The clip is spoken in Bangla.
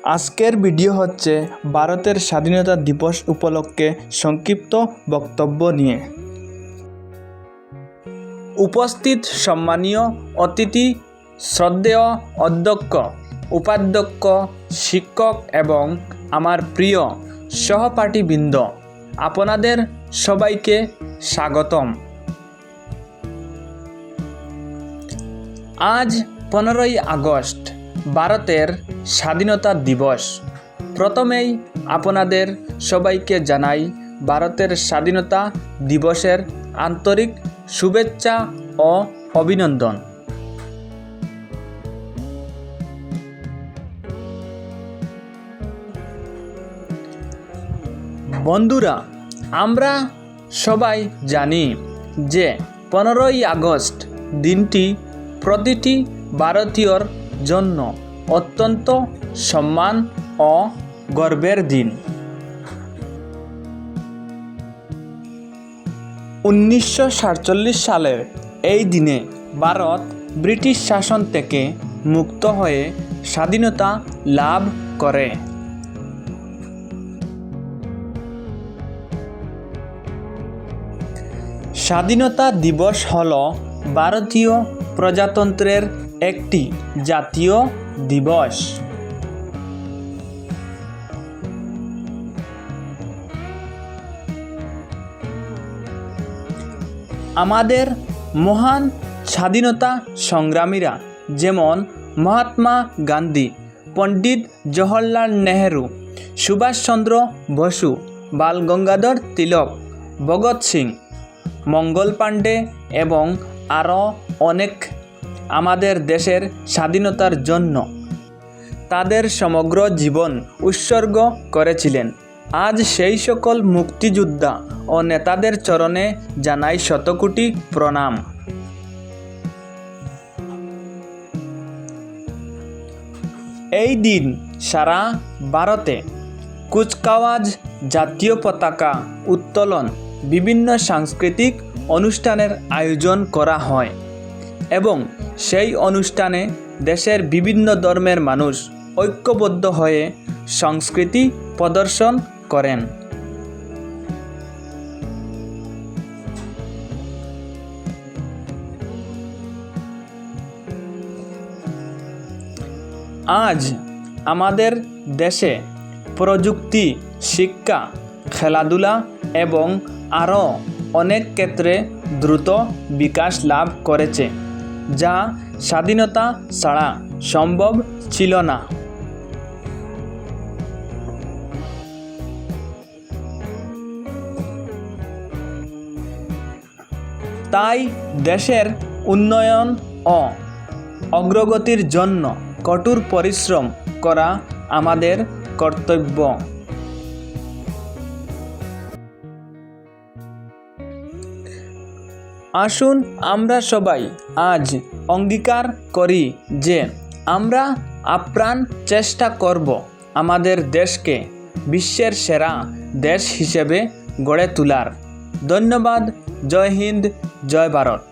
আজকের ভিডিও হচ্ছে ভারতের স্বাধীনতা দিবস উপলক্ষে সংক্ষিপ্ত বক্তব্য নিয়ে। উপস্থিত সম্মানীয় অতিথি, শ্রদ্ধেয় অধ্যক্ষ, উপাধ্যক্ষ, শিক্ষক এবং আমার প্রিয় সহপাঠীবৃন্দ, আপনাদের সবাইকে স্বাগতম। আজ 15ই আগস্ট ভারতের স্বাধীনতা দিবস। প্রথমেই আপনাদের সবাইকে জানাই ভারতের স্বাধীনতা দিবসের আন্তরিক শুভেচ্ছা ও অভিনন্দন। বন্ধুরা, আমরা সবাই জানি যে 15ই আগস্ট দিনটি প্রতিটি ভারতীয়র জন্য অত্যন্ত সম্মান ও গর্বের দিন। 1947 সালের এই দিনে ভারত ব্রিটিশ শাসন থেকে মুক্ত হয়ে স্বাধীনতা লাভ করে। স্বাধীনতা দিবস হল ভারতীয় প্রজাতন্ত্রের একটি জাতীয় দিবস। আমাদের মহান স্বাধীনতা সংগ্রামীরা যেমন মহাত্মা গান্ধী, পণ্ডিত জওহরলাল নেহেরু, সুভাষচন্দ্র বসু, বাল গঙ্গাধর তিলক, ভগৎ সিং, মঙ্গল পাণ্ডে এবং আরও অনেক আমাদের দেশের স্বাধীনতার জন্য তাদের সমগ্র জীবন উৎসর্গ করেছিলেন। আজ সেই সকল মুক্তিযোদ্ধা ও নেতাদের চরণে জানাই শতকোটি প্রণাম। এই দিন সারা ভারতে কুচকাওয়াজ, জাতীয় পতাকা উত্তোলন, বিভিন্ন সাংস্কৃতিক অনুষ্ঠানের আয়োজন করা হয় এবং সেই অনুষ্ঠানে দেশের বিভিন্ন ধর্মের মানুষ ঐক্যবদ্ধ হয়ে সংস্কৃতি প্রদর্শন করেন। আজ আমাদের দেশে প্রযুক্তি, শিক্ষা, খেলাধুলা এবং আরও অনেক ক্ষেত্রে দ্রুত বিকাশ লাভ করেছে, যা স্বাধীনতা ছাড়া সম্ভব ছিল না। তাই দেশের উন্নয়ন ও অগ্রগতির জন্য কঠোর পরিশ্রম করা আমাদের কর্তব্য। আসুন আমরা সবাই আজ অঙ্গীকার করি যে আমরা আপ্রাণ চেষ্টা করব আমাদের দেশকে বিশ্বের সেরা দেশ হিসেবে গড়ে তোলার। ধন্যবাদ। জয় হিন্দ, জয় ভারত।